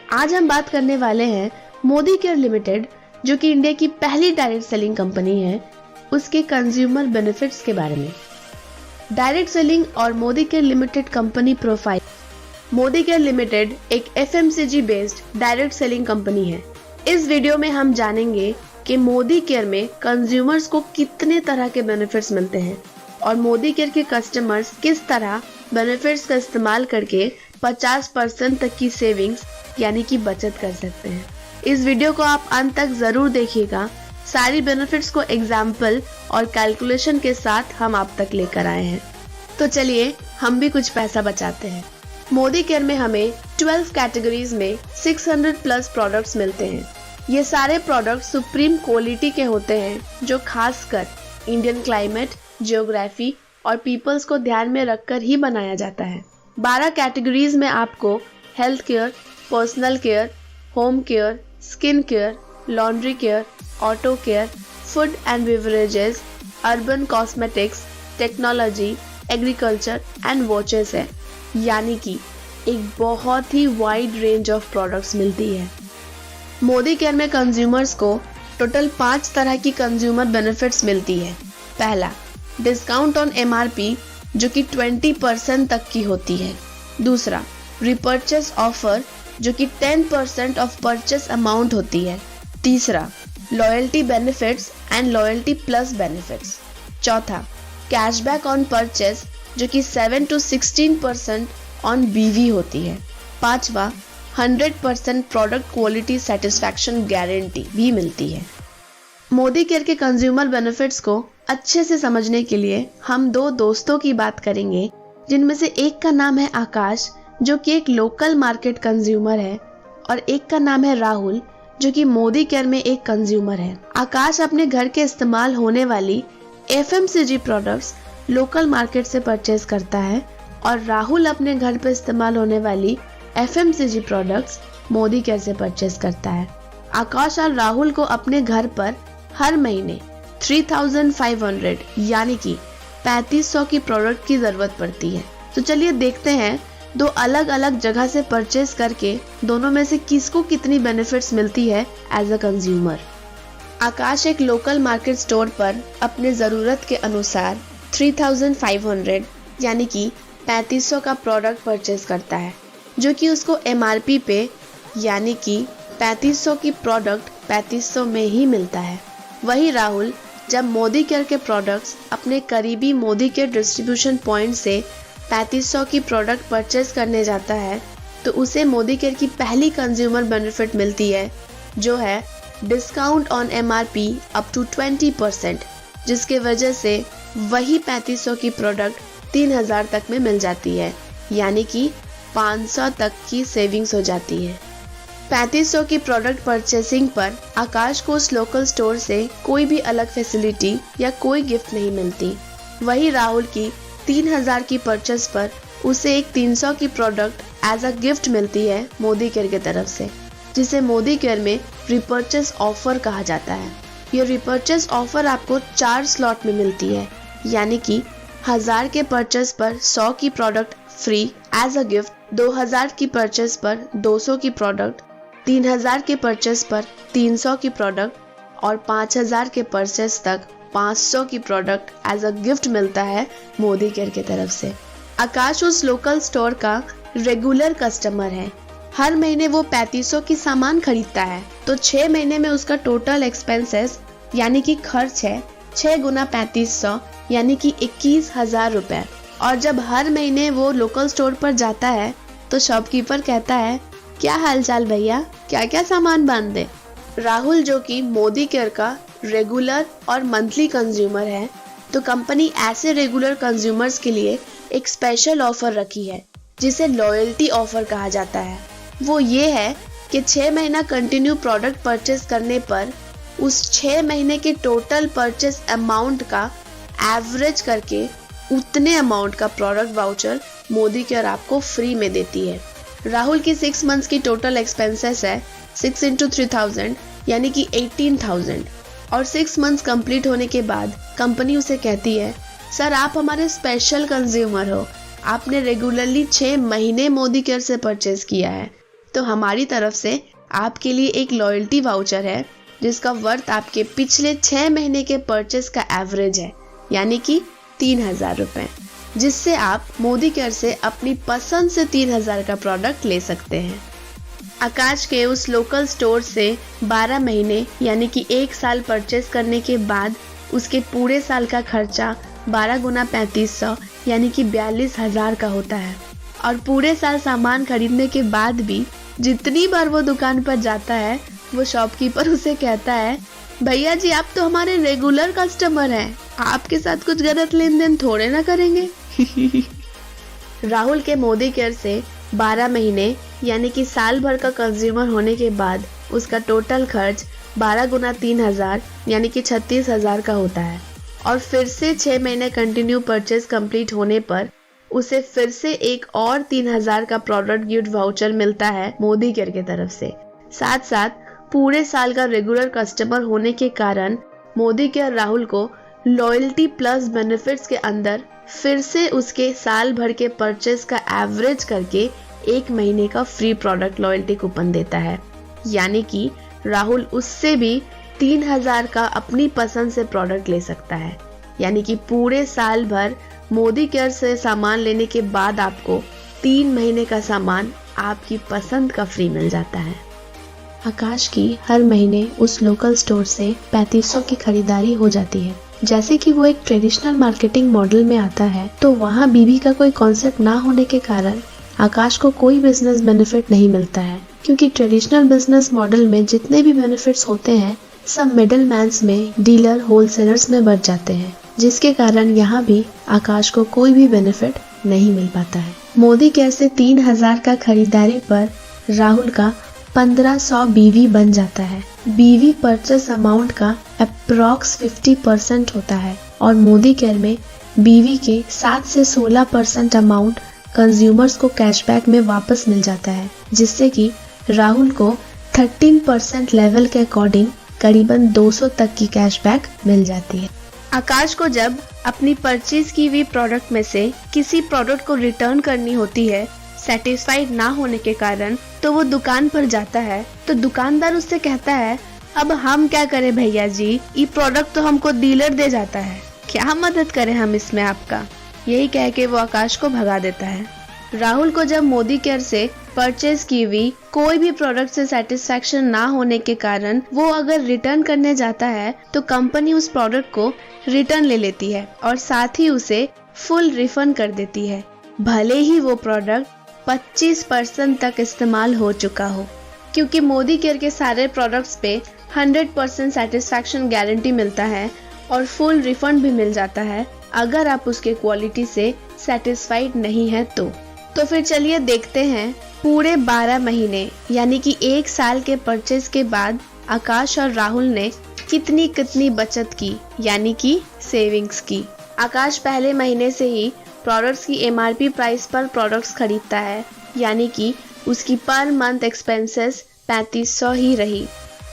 आज हम बात करने वाले हैं मोदी केयर लिमिटेड, जो कि इंडिया की पहली डायरेक्ट सेलिंग कंपनी है, उसके कंज्यूमर बेनिफिट्स के बारे में। डायरेक्ट सेलिंग और Modi care limited company profile. Modi care limited एक FMCG based direct selling company है। इस वीडियो में हम जानेंगे कि मोदी केयर में कंज्यूमर्स को कितने तरह के बेनिफिट्स मिलते हैं और मोदी केयर के कस्टमर्स किस तरह बेनिफिट्स का इस्तेमाल करके 50% तक की सेविंग्स यानी कि बचत कर सकते हैं। इस वीडियो को आप अंत तक जरूर देखिएगा। सारी बेनिफिट्स को एग्जाम्पल और कैलकुलेशन के साथ हम आप तक लेकर आए हैं। तो चलिए हम भी कुछ पैसा बचाते हैं। मोदी केयर में हमें 12 कैटेगरीज में 600 प्लस प्रोडक्ट्स मिलते हैं। ये सारे प्रोडक्ट्स सुप्रीम क्वालिटी के होते हैं, जो खासकर इंडियन क्लाइमेट, जियोग्राफी और पीपल्स को ध्यान में रखकर ही बनाया जाता है। 12 कैटेगरीज में आपको health care, personal care, home care, skin care, laundry care, auto care, food and beverages, urban cosmetics, technology, agriculture and watches है, यानी कि एक बहुत ही वाइड रेंज ऑफ प्रोडक्ट्स मिलती है। मोदी केयर में कंज्यूमर्स को टोटल 5 तरह की कंज्यूमर बेनिफिट्स मिलती है। पहला, डिस्काउंट ऑन MRP, जो कि 20% तक की होती है। दूसरा, रिपर्चेस ऑफर, जो कि 10% ऑफ परचेस अमाउंट होती है। तीसरा, loyalty benefits and loyalty plus benefits. चौथा, कैशबैक ऑन परचेस, जो कि 7 to 16% ऑन BV होती है। पांचवा, 100% प्रोडक्ट क्वालिटी सेटिस्फैक्शन गारंटी भी मिलती है। मोदी केयर के कंज्यूमर बेनिफिट्स को अच्छे से समझने के लिए हम 2 दोस्तों की बात करेंगे, जिनमें से एक का नाम है आकाश, जो कि एक लोकल मार्केट कंज्यूमर है, और एक का नाम है राहुल, जो कि मोदी केयर में एक कंज्यूमर है। आकाश अपने घर के इस्तेमाल होने वाली FMCG प्रोडक्ट्स लोकल मार्केट से परचेज करता है और राहुल अपने घर पे इस्तेमाल होने वाली FMCG प्रोडक्ट्स मोदी केयर से परचेज करता है। आकाश और राहुल को अपने घर पर हर महीने 3500 यानी कि 3500 की प्रोडक्ट की जरूरत पड़ती है। तो चलिए देखते हैं 2 अलग अलग जगह से परचेज करके दोनों में से किसको कितनी बेनिफिट्स मिलती है एज अ कंज्यूमर। आकाश एक लोकल मार्केट स्टोर पर अपने ज़रूरत के अनुसार 3500 यानी कि 3500 का प्रोडक्ट परचेज करता है, जो कि उसको MRP पे यानी कि 3500 की प्रोडक्ट 3500 में ही मिलता है। वही राहुल जब मोदी केयर के प्रोडक्ट्स अपने करीबी मोदी केयर डिस्ट्रीब्यूशन पॉइंट से 3500 की प्रोडक्ट परचेज करने जाता है, तो उसे मोदी केयर की पहली कंज्यूमर बेनिफिट मिलती है, जो है discount on MRP up to 20%, जिसके वजह से वही 3500 की प्रोडक्ट 3000 तक में मिल जाती है, यानी कि 500 तक की सेविंग्स हो जाती है। 3500 की प्रोडक्ट परचेसिंग पर आकाश को उस लोकल स्टोर से कोई भी अलग फैसिलिटी या कोई गिफ्ट नहीं मिलती। वही राहुल की 3000 की परचेस पर उसे एक 300 की प्रोडक्ट एज अ गिफ्ट मिलती है मोदी केयर की तरफ से, जिसे मोदी केयर में रिपर्चेस ऑफर कहा जाता है। ये रिपर्चेस ऑफर आपको 4 स्लॉट में मिलती है, यानी कि 1000 के परचेस पर 100 की product free as a gift, 2000 की परचेस पर 200 की प्रोडक्ट, 3000 के परचेस पर 300 की प्रोडक्ट और 5000 के परचेस तक 500 की प्रोडक्ट एज अ गिफ्ट मिलता है मोदी केयर की तरफ से। आकाश उस लोकल स्टोर का रेगुलर कस्टमर है। हर महीने वो 3500 की सामान खरीदता है, तो 6 महीने में उसका टोटल एक्सपेंसेस यानी कि खर्च है 6 गुना 3500 यानी कि 21,000 रुपए। और जब हर महीने वो लोकल स्टोर पर जाता है, तो शॉपकीपर कहता है, क्या हालचाल भैया, क्या क्या सामान बांध दे। राहुल जो कि मोदी केयर का रेगुलर और मंथली कंज्यूमर है, तो कंपनी ऐसे रेगुलर कंज्यूमर्स के लिए एक स्पेशल ऑफर रखी है, जिसे लॉयल्टी ऑफर कहा जाता है। वो ये है कि 6 महीना कंटिन्यू प्रोडक्ट परचेस करने पर उस 6 महीने के टोटल परचेस अमाउंट का एवरेज करके उतने अमाउंट का प्रोडक्ट वाउचर मोदी केयर आपको फ्री में देती है। राहुल की 6 मंथ्स की टोटल एक्सपेंसेस है 6 into 3000 यानी कि 18,000, और 6 मंथ्स कंप्लीट होने के बाद कंपनी उसे कहती है, सर आप हमारे स्पेशल कंज्यूमर हो, आपने रेगुलरली 6 महीने मोदी केयर से परचेज किया है, तो हमारी तरफ से आपके लिए एक लॉयल्टी वाउचर है जिसका वर्थ आपके पिछले 6 महीने के परचेस का एवरेज है, यानी कि 3,000 रुपए, जिससे आप मोदी केयर से अपनी पसंद से 3,000 का प्रोडक्ट ले सकते हैं। आकाश के उस लोकल स्टोर से 12 महीने यानी कि 1 साल परचेस करने के बाद उसके पूरे साल का खर्चा 12 गुना 3500 यानी कि 42,000 का होता है। और पूरे साल सामान खरीदने के बाद भी जितनी बार वो दुकान पर जाता है, वो शॉपकीपर उसे कहता है, भैया जी आप तो हमारे रेगुलर कस्टमर हैं, आपके साथ कुछ गलत लेन देन थोड़े ना करेंगे। राहुल के मोदी केयर से 12 महीने यानी कि साल भर का कंज्यूमर होने के बाद उसका टोटल खर्च 12 गुना 3,000 यानी कि 36,000 का होता है। और फिर से 6 महीने कंटिन्यू परचेज कंप्लीट होने पर उसे फिर से एक और 3,000 का प्रोडक्ट गिफ्ट वाउचर मिलता है मोदी केयर की तरफ से। साथ साथ पूरे साल का रेगुलर कस्टमर होने के कारण मोदी केयर राहुल को लॉयल्टी प्लस बेनिफिट्स के अंदर फिर से उसके साल भर के परचेस का एवरेज करके 1 महीने का फ्री प्रोडक्ट लॉयल्टी कूपन देता है, यानी कि राहुल उससे भी 3,000 का अपनी पसंद से प्रोडक्ट ले सकता है। यानी कि पूरे साल भर मोदी केयर से सामान लेने के बाद आपको 3 महीने का सामान आपकी पसंद का फ्री मिल जाता है। आकाश की हर महीने उस लोकल स्टोर से 3500 की खरीदारी हो जाती है। जैसे कि वो एक ट्रेडिशनल मार्केटिंग मॉडल में आता है, तो वहाँ बीवी का कोई कॉन्सेप्ट ना होने के कारण आकाश को कोई बिजनेस बेनिफिट नहीं मिलता है, क्योंकि ट्रेडिशनल बिजनेस मॉडल में जितने भी बेनिफिट्स होते हैं सब मिडिल मैन्स में, डीलर, होलसेलर्स में बच जाते हैं, जिसके कारण यहाँ भी आकाश को कोई भी बेनिफिट नहीं मिल पाता है। मोदी केयर से 3,000 का खरीदारी पर राहुल का 1,500 बीवी बन जाता है। बीवी परचेस अमाउंट का अप्रॉक्स 50% होता है और मोदी केयर में बीवी के 7 से 16% अमाउंट कंज्यूमर्स को कैशबैक में वापस मिल जाता है, जिससे कि राहुल को 13% लेवल के अकॉर्डिंग करीबन 200 तक की कैशबैक मिल जाती है। आकाश को जब अपनी परचेज की हुई प्रोडक्ट में से किसी प्रोडक्ट को रिटर्न करनी होती है सेटिस्फाइड ना होने के कारण, तो वो दुकान पर जाता है, तो दुकानदार उससे कहता है, अब हम क्या करें भैया जी, ये प्रोडक्ट तो हमको डीलर दे जाता है, क्या मदद करें हम इसमें आपका। यही कह के वो आकाश को भगा देता है। राहुल को जब मोदी केयर से परचेज की हुई कोई भी प्रोडक्ट से सेटिस्फैक्शन ना होने के कारण वो अगर रिटर्न करने जाता है, तो कंपनी उस प्रोडक्ट को रिटर्न ले लेती है और साथ ही उसे फुल रिफंड कर देती है, भले ही वो प्रोडक्ट 25% तक इस्तेमाल हो चुका हो। क्योंकि मोदी केयर के सारे प्रोडक्ट्स पे 100% सेटिस्फैक्शन गारंटी मिलता है और फुल रिफंड भी मिल जाता है अगर आप उसके क्वालिटी से सेटिस्फाइड नहीं है तो फिर चलिए देखते हैं पूरे 12 महीने यानी कि 1 साल के परचेज के बाद आकाश और राहुल ने कितनी बचत की, यानी कि सेविंग्स की। आकाश पहले महीने से ही प्रोडक्ट्स की MRP प्राइस पर प्रोडक्ट्स खरीदता है, यानी कि उसकी पर मंथ एक्सपेंसेस 3500 ही रही।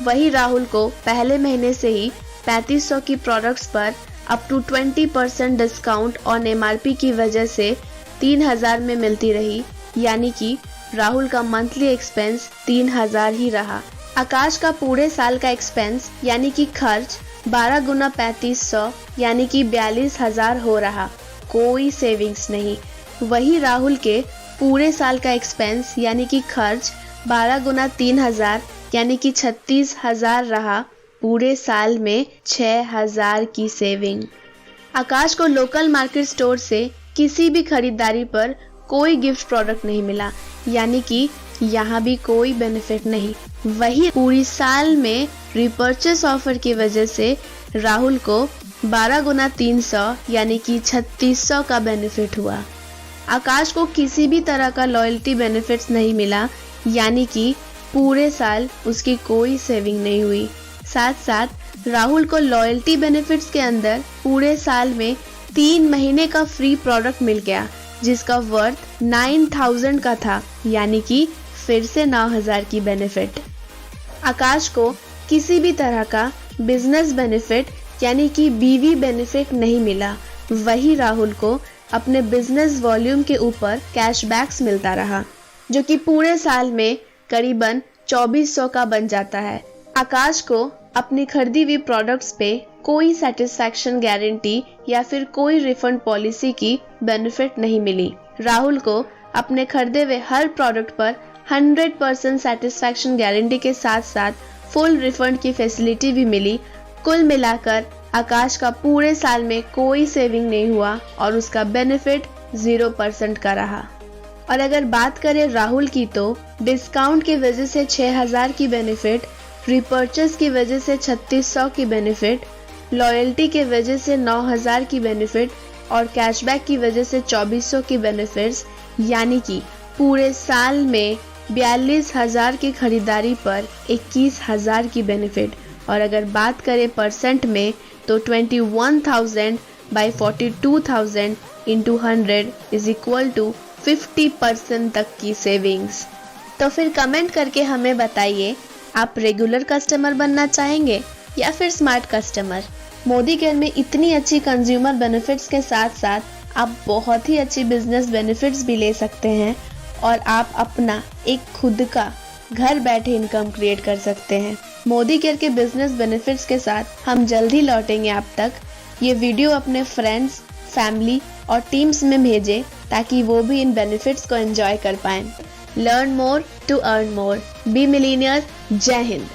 वही राहुल को पहले महीने से ही 3500 की प्रोडक्ट्स पर up to 20% discount on MRP की वजह से 3,000 में मिलती रही, यानी कि राहुल का मंथली एक्सपेंस 3,000 ही रहा। आकाश का पूरे साल का एक्सपेंस यानी कि खर्च 12 गुना 3500 यानी कि 42,000 हो रहा, कोई सेविंग्स नहीं। वही राहुल के पूरे साल का एक्सपेंस यानी कि खर्च 12 गुना 3,000 यानी कि 36,000 रहा, पूरे साल में 6,000 की सेविंग। आकाश को लोकल मार्केट स्टोर से किसी भी खरीदारी पर कोई गिफ्ट प्रोडक्ट नहीं मिला, यानी कि यहाँ भी कोई बेनिफिट नहीं। वही पूरी साल में रिपर्चेस ऑफर की वजह से राहुल को 12 गुना 300 यानी कि 3600 का बेनिफिट हुआ। आकाश को किसी भी तरह का लॉयल्टी बेनिफिट्स नहीं मिला, यानी कि पूरे साल उसकी कोई सेविंग नहीं हुई। साथ साथ राहुल को लॉयल्टी बेनिफिट्स के अंदर पूरे साल में 3 महीने का फ्री प्रोडक्ट मिल गया, जिसका वर्थ 9,000 का था, यानी कि फिर से 9,000 की बेनिफिट। आकाश को किसी भी तरह का बिजनेस बेनिफिट यानी कि बीवी बेनिफिट नहीं मिला। वही राहुल को अपने बिजनेस वॉल्यूम के ऊपर कैशबैक्स मिलता रहा, जो कि पूरे साल में करीबन 2400 का बन जाता है। आकाश को अपनी खरीदी हुई प्रोडक्ट्स पे कोई सेटिस्फैक्शन गारंटी या फिर कोई रिफंड पॉलिसी की बेनिफिट नहीं मिली। राहुल को अपने खरीदे हुए हर प्रोडक्ट पर 100% सेटिस्फैक्शन गारंटी के साथ साथ फुल रिफंड की फैसिलिटी भी मिली। कुल मिलाकर आकाश का पूरे साल में कोई सेविंग नहीं हुआ और उसका बेनिफिट 0% का रहा। और अगर बात करें राहुल की तो डिस्काउंट की वजह से 6000 की बेनिफिट, रिपर्चेस की वजह से 3600 की बेनिफिट, लॉयल्टी की वजह से 9000 की बेनिफिट और कैशबैक की वजह से 2400 की बेनिफिट्स, यानी कि पूरे साल में 42000 की खरीदारी पर 21000 की बेनिफिट। और अगर बात करें परसेंट में तो 21,000 by 42,000 into 100 is equal to 50% तक की सेविंग्स। तो फिर कमेंट करके हमें बताइए, आप रेगुलर कस्टमर बनना चाहेंगे या फिर स्मार्ट कस्टमर। मोदी केयर में इतनी अच्छी कंज्यूमर बेनिफिट्स के साथ साथ आप बहुत ही अच्छी बिजनेस बेनिफिट्स भी ले सकते हैं और आप अपना एक खुद का घर बैठे इनकम क्रिएट कर सकते हैं। मोदी केयर के बिजनेस बेनिफिट्स के साथ हम जल्द ही लौटेंगे आप तक। ये वीडियो अपने फ्रेंड्स, फैमिली और टीम्स में भेजें ताकि वो भी इन बेनिफिट्स को एंजॉय कर पाएं। Learn more to earn more. Be millionaire. जय हिंद।